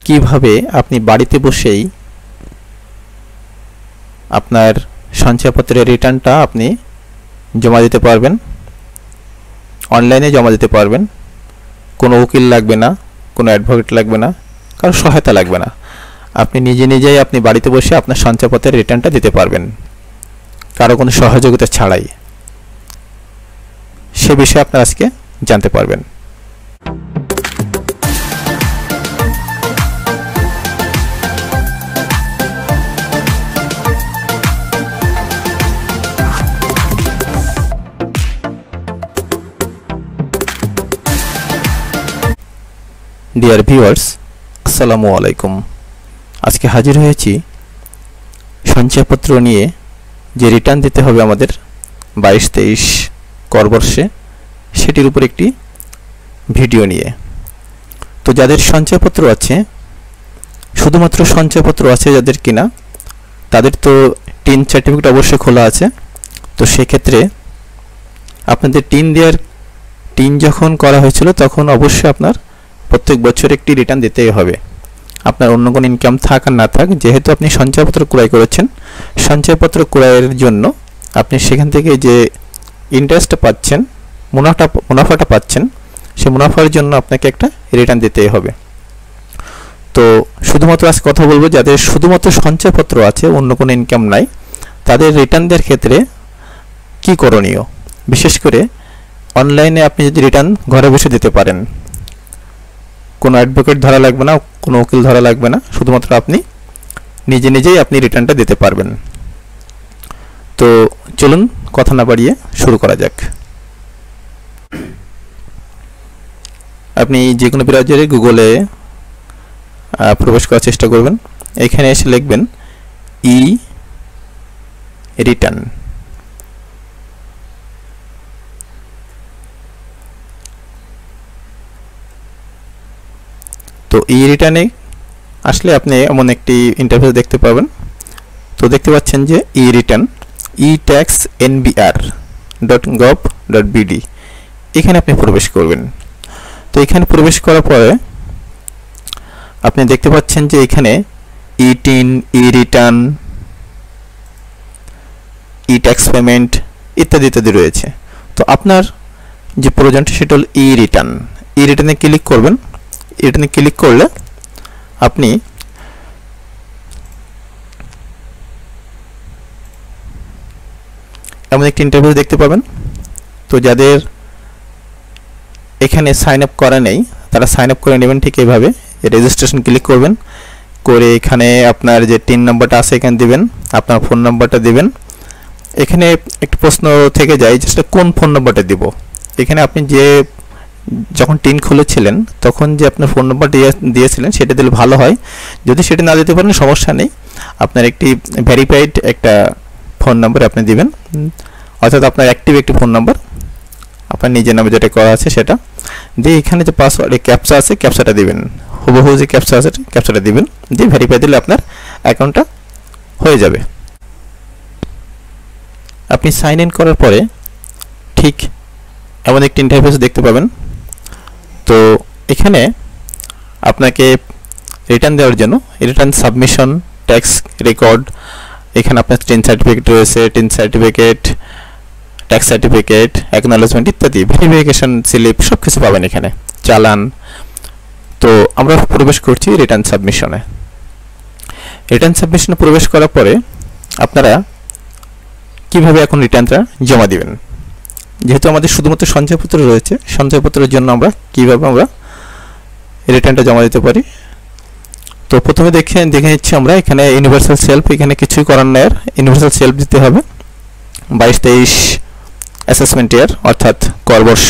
কিভাবে আপনি বাড়িতে বসেই আপনার সঞ্চয়পত্রের রিটার্নটা আপনি জমা দিতে পারবেন, অনলাইনে জমা দিতে পারবেন। কোনো উকিল লাগবে না, কোনো অ্যাডভোকেট লাগবে না, কারো সহায়তা লাগবে না। আপনি নিজেই আপনি বাড়িতে বসে আপনার সঞ্চয়পত্রের রিটার্নটা দিতে পারবেন, কারো কোনো সহযোগিতা ছাড়াই। সে বিষয়ে আপনারা আজকে জানতে পারবেন। ডিয়ার ভিউয়ার্স, আসসালামু আলাইকুম। আজকে হাজির হয়েছি সঞ্চয়পত্র নিয়ে, যে রিটার্ন দিতে হবে আমাদের 22-23 করবর্ষে, সেটির উপর একটি ভিডিও নিয়ে। তো যাদের সঞ্চয়পত্র আছে, শুধুমাত্র সঞ্চয়পত্র আছে যাদের কিনা, তাদের তো টিন সার্টিফিকেট অবশ্যই খোলা আছে। তো সেক্ষেত্রে আপনাদের টিন যখন করা হয়েছিল তখন অবশ্যই আপনার প্রত্যেক বছর একটি রিটার্ন দিতেই হবে। আপনার অন্য কোনো ইনকাম থাক আর না থাক, যেহেতু আপনি সঞ্চয়পত্র ক্রয় করেছেন, সঞ্চয়পত্র ক্রয়ের জন্য আপনি সেখান থেকে যে ইন্টারেস্টটা পাচ্ছেন, মুনাফাটা পাচ্ছেন, সেই মুনাফার জন্য আপনাকে একটা রিটার্ন দিতেই হবে। তো শুধুমাত্র আজ কথা বলবো যাদের শুধুমাত্র সঞ্চয়পত্র আছে, অন্য কোনো ইনকাম নাই, তাদের রিটার্ন দেওয়ার ক্ষেত্রে কী করণীয়। বিশেষ করে অনলাইনে আপনি যদি রিটার্ন ঘরে বসে দিতে পারেন, কোনো অ্যাডভোকেট ধরা লাগবে না, কোনো উকিল ধরা লাগবে না, শুধুমাত্র আপনি নিজেই আপনি রিটার্নটা দিতে পারবেন। তো চলুন কথা না বাড়িয়ে শুরু করা যাক। আপনি যে কোনো ব্রাউজারে গুগলে প্রবেশ করার চেষ্টা করবেন। এখানে এসে লিখবেন ই রিটার্ন। তো এই রিটার্নে আসলে আপনি এমন একটি ইন্টারফেস দেখতে পাবেন। তো দেখতে পাচ্ছেন যে ই রিটার্ন etaxnbr.gov.bd, এখানে আপনি প্রবেশ করবেন। তো এখানে প্রবেশ করার পরে আপনি দেখতে পাচ্ছেন যে এখানে ই টিন, ই রিটার্ন, ই ট্যাক্স পেমেন্ট ইত্যাদি রয়েছে। তো আপনার যে প্রয়োজনটা সেটা হল ই রিটার্ন। ই রিটার্নে ক্লিক করবেন। রিটার্নে ক্লিক করলে আপনি এমন একটি ইন্টারফেস দেখতে পাবেন। তো যাদের এখানে সাইন আপ করা নেই, তারা সাইন আপ করে নেবেন ঠিক এইভাবে। রেজিস্ট্রেশন ক্লিক করবেন, করে এখানে আপনার যে টিন নাম্বারটা আছে এখানে দিবেন, আপনার ফোন নাম্বারটা দিবেন। এখানে একটি প্রশ্ন থেকে যায় যে সেটা কোন ফোন নাম্বারটা দিব। এখানে আপনি যখন টিন খুলেছিলেন তখন যে আপনার ফোন নাম্বার দিয়েছিলেন সেটা দিলে ভালো হয়। যদি সেটা না দিতে পারেন সমস্যা নেই, আপনার একটি ভেরিফাইড একটা ফোন নাম্বার আপনি দিবেন, অর্থাৎ আপনার অ্যাক্টিভ একটি ফোন নাম্বার আপনার নিজের নামে যেটা করা আছে সেটা দিয়ে এখানে যে পাসওয়ার্ড ক্যাপচা আছে ক্যাপচাটা দিবেন, হুবহু যে ক্যাপচা আছে ক্যাপচাটা দিবেন, দিয়ে ভেরিফাই দিলে আপনার অ্যাকাউন্টটা হয়ে যাবে। আপনি সাইন ইন করার পরে ঠিক এমন একটি ইন্টারফেস দেখতে পাবেন। তো এখানে আপনাকে রিটার্ন দেওয়ার জন্য রিটার্ন সাবমিশন, ট্যাক্স রেকর্ড, এখানে আপনার টিন সার্টিফিকেট রয়েছে, tin certificate, tax certificate, acknowledgement ইত্যাদি, ভেরিফিকেশন স্লিপ সব কিছু পাবেন এখানে, চালান। তো আমরা প্রবেশ করছি রিটার্ন সাবমিশনে। রিটার্ন সাবমিশনে প্রবেশ করার পরে আপনারা কিভাবে এখন রিটার্নটা জমা দিবেন। যেহেতু আমাদের শুধুমাত্র সঞ্চয়পত্র রয়েছে, সঞ্চয়পত্রের জন্য কিভাবে আমরা রিটার্নটা জমা দিতে পারি। তো প্রথমে দেখে নিচ্ছি আমরা এখানে ইউনিভার্সাল সেলফ, এখানে কিছুই করার নেই, ইউনিভার্সাল সেলফ দিতে হবে 22-23 অ্যাসেসমেন্ট ইয়ার, অর্থাৎ করবর্ষ।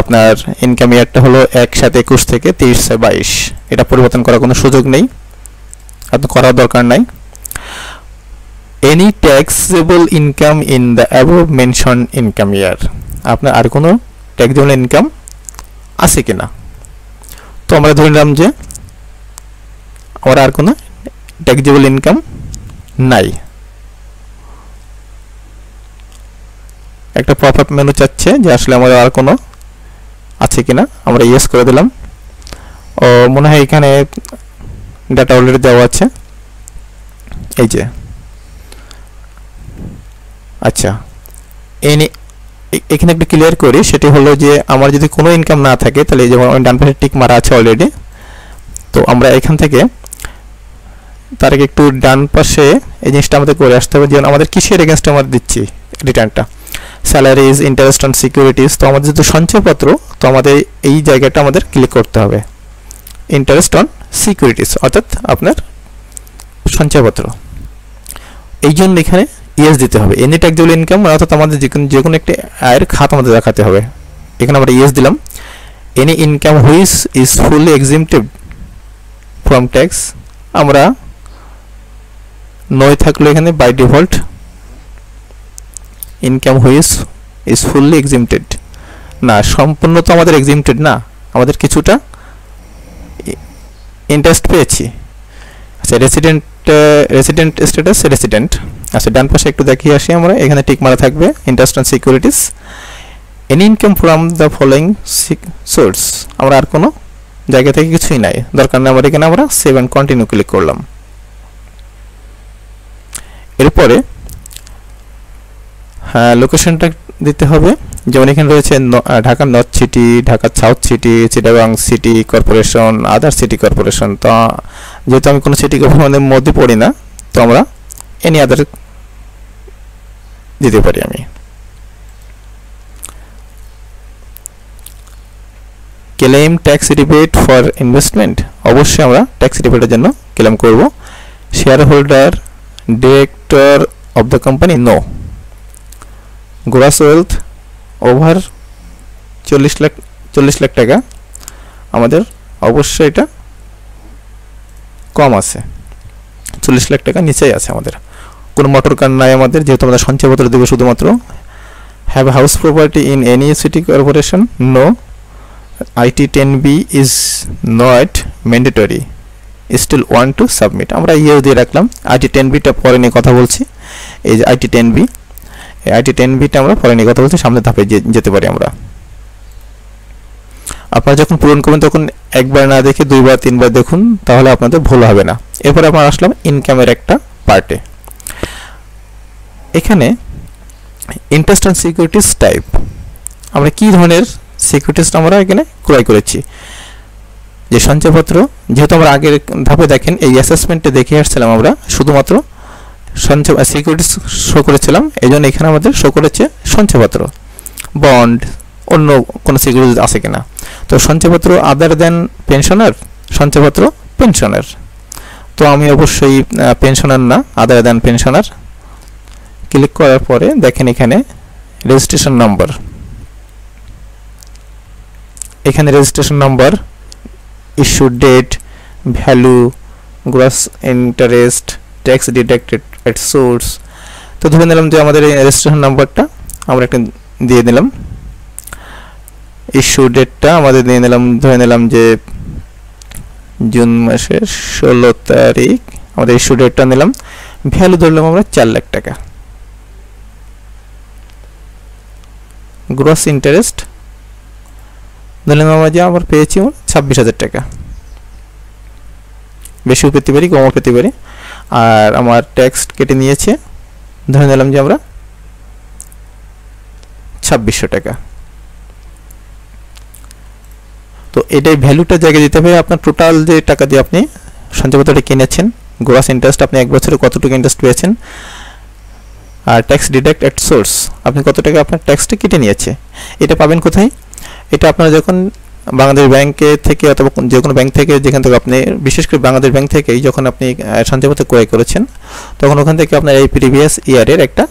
আপনার ইনকাম ইয়ারটা হলো 1/7/21 থেকে 30/22, এটা পরিবর্তন করার কোনো সুযোগ নেই, আপনার করার দরকার নাই। Any taxable income in the above mention income ইয়ার, আপনার আর কোনো ট্যাক্সেবল ইনকাম আছে কিনা। তো আমরা ধরে নিলাম যে আমার আর কোনো ট্যাক্সেবল ইনকাম নাই। একটা পপআপ মেনু চাচ্ছে যে আসলে আমাদের আর কোনো আছে কিনা, আমরা ইয়েস করে দিলাম। ও মনে হয় এখানে ডাটা অলরেডি দেওয়া আছে, এই যে। আচ্ছা, এখানে একটু ক্লিয়ার করি, সেটি হলো যে আমার যদি কোনো ইনকাম না থাকে তাহলে যেমন ডান পাশে টিক মারা আছে অলরেডি, তো আমরা এখান থেকে তার আগে একটু ডান পাশে এই জিনিসটা আমাদের করে আসতে হবে, যেমন আমাদের কিসের এগেনস্টে আমরা দিচ্ছি রিটার্নটা, স্যালারিজ, ইন্টারেস্ট অন সিকিউরিটিজ। তো আমাদের যেহেতু সঞ্চয়পত্র, তো আমাদের এই জায়গাটা আমাদের ক্লিক করতে হবে, ইন্টারেস্ট অন সিকিউরিটিজ, অর্থাৎ আপনার সঞ্চয়পত্র। এই জন্য এখানে ইয়েস দিতে হবে, এনি ট্যাক্সেবল ইনকাম, অর্থাৎ আমাদের যে কোনো একটি আয়ের খাত আমাদের দেখাতে হবে। এখানে আমরা ইয়েস দিলাম। Any income which is fully exempted from tax, আমরা নয় থাকলো এখানে by default, income which is fully exempted, না সম্পূর্ণ তো আমাদের এক্সেম্পটেড না, আমাদের কিছুটা ইন্টারেস্ট পেয়েছি। আচ্ছা, রেসিডেন্ট স্ট্যাটাস রেসিডেন্ট। আচ্ছা, ডান পাশে একটু দেখিয়ে আসি আমরা, এখানে টিক মারা থাকবে interest on securities, any income from the following source, আমরা আর কোনো জায়গা থেকে কিছুই নাই, দরকার নেই আমার, এখানে আমরা সেভ অ্যান্ড কন্টিনিউ ক্লিক করলাম। এরপরে হ্যাঁ, লোকেশনটা দিতে হবে, যেমন এখানে রয়েছে Dhaka north city, Dhaka south city, Chittagong city corporation, other city corporation. তো যেহেতু আমি কোনো সিটি কর্পোরেশনের মধ্যে পড়ি না, তো আমরা এনি আদার দিতে পারি। আমি claim tax rebate for investment, অবশ্যই আমরা ট্যাক্স রিবেটের জন্য ক্লেম করব। Share holder, director of the company, no. Gross wealth over 40 lakh টাকা, আমাদের অবশ্যই এটা কম আছে, 40 লাখ টাকা নিচেই আছে আমাদের। কোনো মোটর কার নাই আমাদের, যেহেতু আমাদের সঞ্চয়পত্র দেবে শুধুমাত্র। Have house property in any city corporation, no. IT 10B is not mandatory, still want to submit, আমরা ইয়ে দিয়ে রাখলাম। আইটি 10Bটা পরে নিয়ে কথা বলছি, এই যে আইটি 10B, এই আইটি 10Bটা আমরা পরে নিয়ে কথা বলছি, সামনে ধাপে যেতে পারি আমরা। আপনারা যখন পূরণ করবেন তখন একবার না দেখে 2 বার 3 বার দেখুন, তাহলে আপনাদের ভুল হবে না। এরপরে আমরা আসলাম ইনকামের একটা পার্টে। এখানে ইন্টারেস্ট অন সিকিউরিটিজ টাইপ, আমরা কি ধরনের সিকিউরিটিজ আমরা এখানে ক্রয় করেছি। যে সঞ্চয়পত্র, যেহেতু আমরা আগের ধাপে দেখেন এই অ্যাসেসমেন্টে দেখে আসছিলাম, আমরা শুধুমাত্র সঞ্চয় সিকিউরিটিজ শো করেছিলাম, এই জন্য এখানে আমাদের শো করেছে সঞ্চয়পত্র, বন্ড, অন্য কোনো সিকিউরিটিজ আছে কিনা। তো সঞ্চয়পত্র আদার দেন পেনশনার, সঞ্চয়পত্র পেনশনার, তো আমি অবশ্যই পেনশনার না, আদার দেন পেনশনার। ক্লিক করার পরে দেখেন এখানে রেজিস্ট্রেশন নাম্বার, এখানে registration number, issue date, value, gross interest, tax deducted at source. তো ধরে নিলাম যে আমাদের এই রেজিস্ট্রেশন নাম্বারটা আমরা একটা দিয়ে দিলাম, ইস্যু ডেটটা আমাদের দিয়ে নিলাম, ধরে নিলাম যে জুন মাসের 16 তারিখ আমাদের ইস্যু ডেটটা নিলাম, ভ্যালু ধরলাম আমরা 4 লাখ টাকা। গ্রস ইন্টারেস্ট ধরলাম আমরা যে আবার পেয়েছি 26,000 টাকা, বেশিও পেতে পারি কমও পেতে পারি। আর আমার ট্যাক্স কেটে নিয়েছে, ধরে নিলাম যে আমরা 2600 টাকা। তো এটাই ভ্যালুটা জায়গায় দিতে হবে, আপনার টোটাল যে টাকা দিয়ে আপনি সঞ্চয়পত্রটা কিনেছেন, গ্রস ইন্টারেস্ট আপনি এক বছরে কতটুকু ইন্টারেস্ট পেয়েছেন, আর ট্যাক্স ডিডাক্ট এট সোর্স আপনি কত টাকা আপনার ট্যাক্সটা কেটে নিয়েছে। এটা পাবেন কোথায়? এটা আপনারা যখন বাংলাদেশ ব্যাংকে থেকে অথবা যে কোনো ব্যাংক থেকে, যেখান থেকে আপনি, বিশেষ করে বাংলাদেশ ব্যাংক থেকেই যখন আপনি সঞ্চয়পত্র ক্রয় করেছেন, তখন ওখান থেকে আপনার এই প্রিভিয়াস ইয়ারের একটা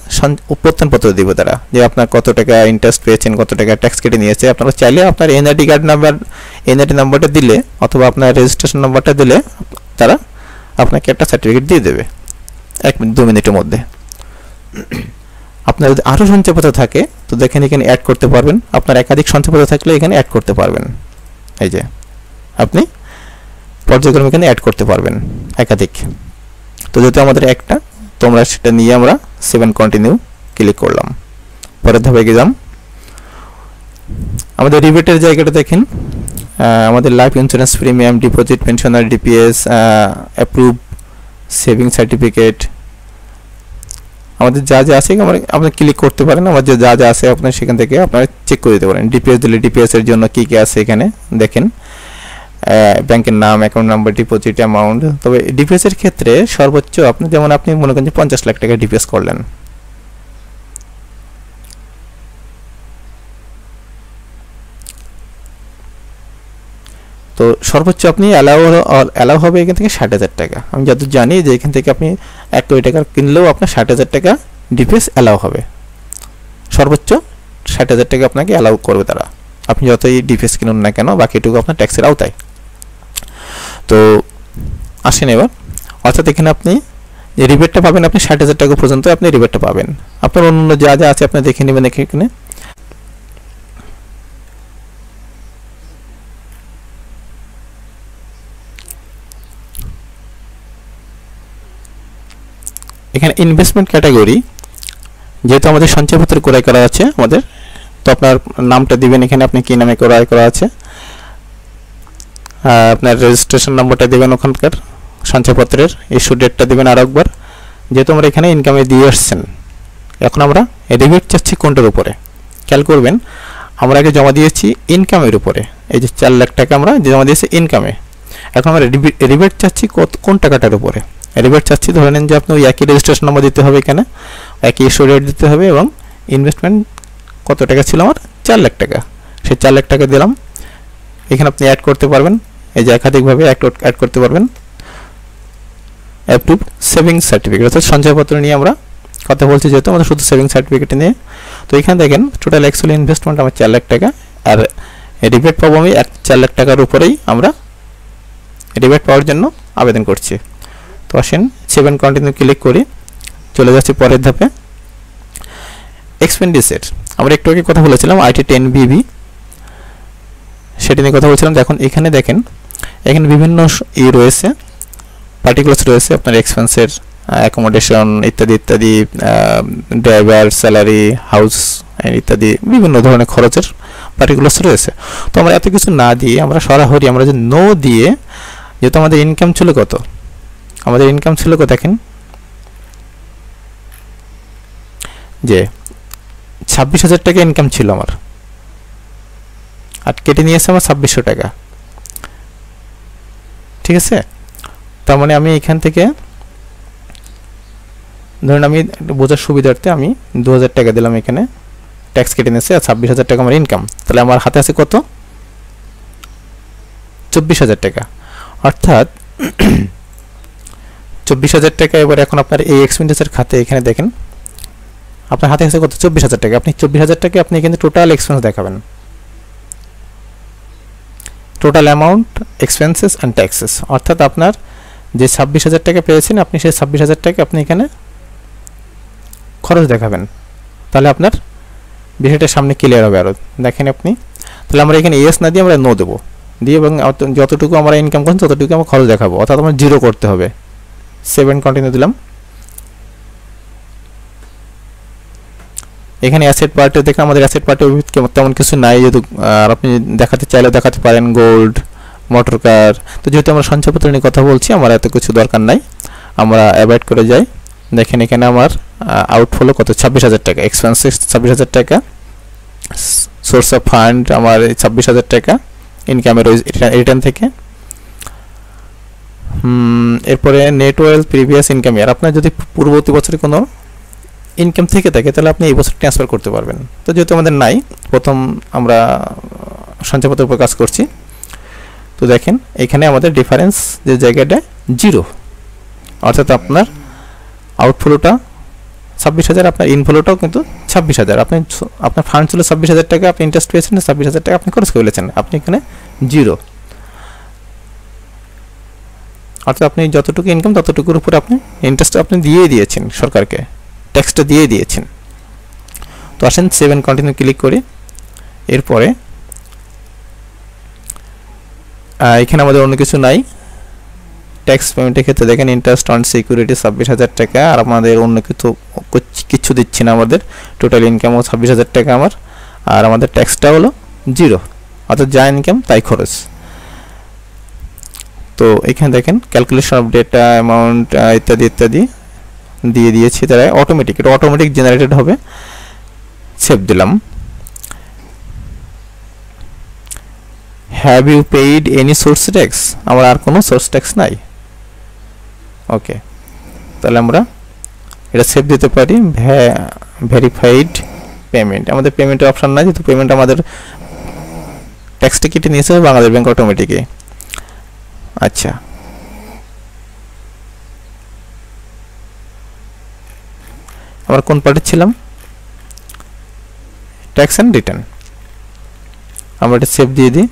প্রত্যয়নপত্র দিবে তারা, যে আপনার কত টাকা ইন্টারেস্ট পেয়েছেন, কত টাকা ট্যাক্স কেটে নিয়েছে। আপনারা চাইলে আপনার এনআইডি কার্ড নাম্বার, এনআইডি নাম্বারটা দিলে অথবা আপনার রেজিস্ট্রেশন নাম্বারটা দিলে তারা আপনাকে একটা সার্টিফিকেট দিয়ে দেবে 1-2 মিনিটের মধ্যে। আপনার যদি আরও সঞ্চয়পত্র থাকে তো দেখেন এখানে অ্যাড করতে পারবেন, আপনার একাধিক সঞ্চয়পত্র থাকলে এখানে অ্যাড করতে পারবেন। এই যে আপনি পর্যায়ক্রমে এখানে অ্যাড করতে পারবেন একাধিক। তো যেহেতু আমাদের একটা, তো আমরা সেটা নিয়ে আমরা 7 কন্টিনিউ ক্লিক করলাম। পরের ধাপে গেলাম, আমাদের রিবেটের জায়গাটা দেখেন, আমাদের life insurance premium, deposit, pensioner, DPS, approve, saving certificate, আমাদের যা যা আছে আপনি ক্লিক করতে পারেন। আমাদের যা যা আছে আপনার সেখান থেকে আপনারা চেক করে দিতে পারেন। ডিপিএস দিলে ডিপিএস এর জন্য কী কী আছে এখানে দেখেন, ব্যাংকের নাম, অ্যাকাউন্ট নাম্বার, ডিপোজিট অ্যামাউন্ট। তবে ডিপিএস এর ক্ষেত্রে সর্বোচ্চ আপনি যেমন আপনি মনে করেন যে 50 লাখ টাকা ডিপিএস করলেন, তো সর্বোচ্চ আপনি অ্যালাউ হবে এখান থেকে 60,000 টাকা। আমি যত জানি যে এখান থেকে আপনি 1 কোটি টাকার কিনলেও আপনার 60,000 টাকা ডিপিএস অ্যালাউ হবে, সর্বোচ্চ 60,000 টাকা আপনাকে অ্যালাউ করবে তারা, আপনি যতই ডিপিএস কিনুন না কেন, বাকিটুকু আপনার ট্যাক্সের আওতায়। তো আসেন এবার, অর্থাৎ এখানে আপনি যে রিবেটটা পাবেন আপনি 60,000 টাকা পর্যন্ত আপনি রিবেটটা পাবেন। আপনার অন্য যা যা আছে আপনি দেখে নেবেন এখানে। এখানে ইনভেস্টমেন্ট ক্যাটাগরি, যেহেতু আমাদের সঞ্চয়পত্র ক্রয় করা আছে আমাদের, তো আপনার নামটা দিবেন এখানে, আপনি কী নামে ক্রয় করা আছে, আপনার রেজিস্ট্রেশন নম্বরটা দেবেন ওখানকার সঞ্চয়পত্রের, ইস্যু ডেটটা দেবেন আর একবার। যেহেতু আমরা এখানে ইনকামে দিয়ে আসছেন, এখন আমরা রিবেট চাচ্ছি কোনটার উপরে, খেয়াল করবেন আমরা আগে জমা দিয়েছি ইনকামের উপরে, এই যে 4 লাখ টাকা আমরা জমা দিয়েছি ইনকামে। এখন আমরা রিবেট চাচ্ছি কোন টাকাটার উপরে, রিবেট চাচ্ছি ধরে নেন যে আপনি ওই একই রেজিস্ট্রেশন নম্বর দিতে হবে এখানে, একই ইস্যু ডেট দিতে হবে, এবং ইনভেস্টমেন্ট কত টাকা ছিল আমার 4 লাখ টাকা, সেই 4 লাখ টাকা দিলাম। এখানে আপনি অ্যাড করতে পারবেন, এই যে একাধিকভাবে অ্যাড করতে পারবেন। অ্যাপ্রুভ সেভিংস সার্টিফিকেট, অর্থাৎ সঞ্চয়পত্র নিয়ে আমরা কথা বলছি, যেহেতু আমাদের শুধু সেভিংস সার্টিফিকেট নিয়ে। তো এখানে দেখেন টোটাল অ্যাকচুয়ালি ইনভেস্টমেন্ট আমার 4 লাখ টাকা, আর রিবেট পাবো আমি 4 লাখ টাকার উপরেই আমরা রিবেট পাওয়ার জন্য আবেদন করছি। তো আসেন 7 কন্টিনিউ ক্লিক করি, চলে যাচ্ছি পরের ধাপে। এক্সপেন্ডিচার, আমরা একটু আগে কথা বলেছিলাম আইটি 10BB, সেটা নিয়ে কথা বলছিলাম। এখন এখানে দেখেন, এখানে বিভিন্ন রয়েছে, পার্টিকুলার্স রয়েছে আপনার এক্সপেন্সের, অ্যাকোমোডেশন ইত্যাদি ইত্যাদি, ড্রাইভার স্যালারি, হাউস ইত্যাদি বিভিন্ন ধরনের খরচের পার্টিকুলার্স রয়েছে। তো আমরা এত কিছু না দিয়ে আমরা সরাসরি আমরা যে নো দিয়ে, যেহেতু আমাদের ইনকাম ছিল কত, আমাদের ইনকাম ছিল কত দেখেন যে 26,000 টাকা ইনকাম ছিল আমার, আর কেটে নিয়েছে আমার 2600 টাকা, ঠিক আছে। তার মানে আমি এখান থেকে ধরুন আমি বোঝার সুবিধার্থে আমি 2,000 টাকা দিলাম, এখানে ট্যাক্স কেটে নিয়েছে, আর 26,000 টাকা আমার ইনকাম, তাহলে আমার হাতে আছে কত 24,000 টাকা, অর্থাৎ 24,000 টাকা। এবার এখন আপনার এই এক্সপেন্ডিচার খাতে এখানে দেখেন আপনার হাতে আছে কত 24,000 টাকা, আপনি 24,000 টাকা আপনি কিন্তু টোটাল এক্সপেন্স দেখাবেন, total amount expenses and taxes, অর্থাৎ আপনার যে 26,000 টাকা পেয়েছেন আপনি সেই 26,000 টাকা আপনি এখানে খরচ দেখাবেন, তাহলে আপনার বিষয়টা সামনে ক্লিয়ার হবে আরও। দেখেন আপনি, তাহলে আমরা এখানে ইয়েস না দিয়ে আমরা নো দেবো, দিয়ে এবং যতটুকু আমরা ইনকাম করছি ততটুকু আমরা খরচ দেখাবো, অর্থাৎ আমরা 0 করতে হবে। 7 কন্টিনিউ দিলাম। এখানে অ্যাসেট পার্টে দেখেন আমাদের অ্যাসেট পার্টে তেমন কিছু নাই, যেহেতু আর আপনি দেখাতে চাইলেও দেখাতে পারেন গোল্ড, মোটর কার। তো যেহেতু আমরা সঞ্চয়পত্র নিয়ে কথা বলছি, আমার এত কিছু দরকার নাই, আমরা অ্যাভয়েড করে যাই। দেখেন এখানে আমার আউটফ্লো কত 26,000 টাকা, এক্সপেন্সেস 26,000 টাকা, সোর্স অফ ফান্ড আমার 26,000 টাকা, ইনকামের রিটার্ন থেকে। এরপরে নেট ওয়েলথ প্রিভিয়াস ইনকাম ইয়ার, আপনার যদি পূর্ববর্তী বছরে কোনো ইনকাম থেকে থাকে তাহলে আপনি এই বছর ট্রান্সফার করতে পারবেন। তো যেহেতু আমাদের নাই, প্রথম আমরা সঞ্চয়পত্রের উপর কাজ করছি, তো দেখেন এখানে আমাদের ডিফারেন্স যে জায়গাটা 0, অর্থাৎ আপনার আউটফ্লোটা 26,000, আপনার ইনফ্লোটাও কিন্তু 26,000। আপনার ফান্ড ছিল 26,000 টাকা, আপনি ইন্টারেস্ট পেয়েছেন 26,000 টাকা আপনি খরচ করে ফেলেছেন, আপনি এখানে 0, অর্থাৎ আপনি যতটুকু ইনকাম ততটুকুর উপরে আপনি ইন্টারেস্ট আপনি দিয়ে দিয়েছেন, সরকারকে ট্যাক্সটা দিয়ে দিয়েছেন। তো আসেন 7 কন্টিনিউ ক্লিক করি। এরপরে এখানে আমাদের অন্য কিছু নাই, ট্যাক্স পেমেন্টের ক্ষেত্রে দেখেন ইন্টারেস্ট অন সিকিউরিটি 26,000 টাকা, আর আমাদের অন্য কিছু দিচ্ছি না, আমাদের টোটাল ইনকামও 26,000 টাকা আমার, আর আমাদের ট্যাক্সটা হলো 0, অর্থাৎ যা ইনকাম তাই খরচ। তো এখানে দেখেন ক্যালকুলেশন অফ ডেটা, অ্যামাউন্ট ইত্যাদি ইত্যাদি দিয়ে দিয়েছি, তারা অটোমেটিক, এটা অটোমেটিক জেনারেটেড হবে। সেভ দিলাম। Have you paid any source tax? আমার আর কোনো সোর্স ট্যাক্স নাই। ওকে, তাহলে আমরা এটা সেভ দিতে পারি। ভেরিফাইড পেমেন্ট, আমাদের পেমেন্টের অপশন নাই, যেহেতু পেমেন্ট আমাদের ট্যাক্সটা কেটে নিয়েছে বাংলাদেশ ব্যাংক অটোমেটিকে। আচ্ছা, আমরা কোন পার্টে ছিলাম? Tax and return. আমরা এটা সেভ দিয়ে দিই।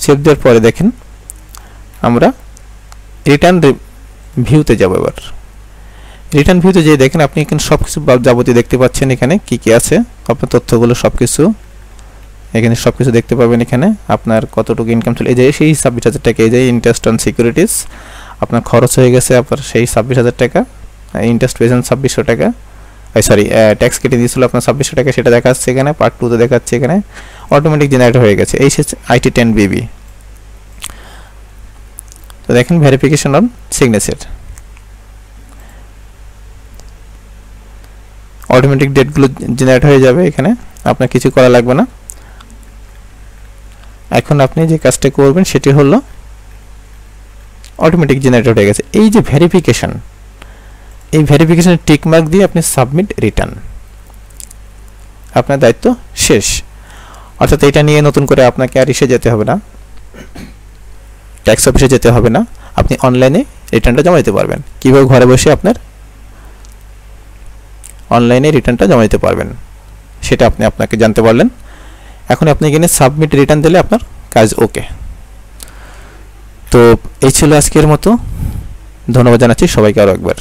সেভ দেওয়ার পরে দেখেন আমরা রিটার্ন ভিউতে যাব। এবার রিটার্ন ভিউতে যেয়ে দেখেন আপনি এখানে সব কিছু যাবতীয় দেখতে পাচ্ছেন, এখানে কি কি আছে আপনার তথ্যগুলো সব কিছু এখানে সব কিছু দেখতে পাবেন। এখানে আপনার কতটুকু ইনকাম ছিল, এই যে সেই 26,000 টাকা, এই যে ইন্টারেস্ট অন সিকিউরিটিস আপনার খরচ হয়ে গেছে আপনার সেই 26,000 টাকা, ইন্টারেস্ট পেয়েছেন 2600 টাকা, সরি ট্যাক্স কেটে দিয়েছিল আপনার 2600 টাকা, সেটা দেখাচ্ছে এখানে। পার্ট 2 তে দেখাচ্ছে এখানে অটোমেটিক জেনারেট হয়ে গেছে। এই আইটি 10BB। তো দেখেন ভেরিফিকেশন অন সিগনেচার, অটোমেটিক ডেটগুলো জেনারেট হয়ে যাবে, এখানে আপনার কিছু করা লাগবে না। এখন আপনি যে কাজটা করবেন সেটি হলো অটোমেটিক জেনারেট হয়ে গেছে। এই যে ভেরিফিকেশন, এই ভেরিফিকেশনের টিক মার্ক দিয়ে আপনি সাবমিট রিটার্ন, আপনার দায়িত্ব শেষ। অর্থাৎ এটা নিয়ে নতুন করে আপনাকে আর এসে যেতে হবে না, ট্যাক্স অফিসে যেতে হবে না, আপনি অনলাইনে রিটার্নটা জমা দিতে পারবেন। কীভাবে ঘরে বসে আপনার অনলাইনে রিটার্নটা জমা দিতে পারবেন সেটা আপনাকে জানতে পারলেন। এখন আপনি এখানে সাবমিট রিটার্ন দিলে আপনার কাজ ওকে। তো এই ছিল আজকের মতো, ধন্যবাদ জানাচ্ছি সবাইকে আরও একবার।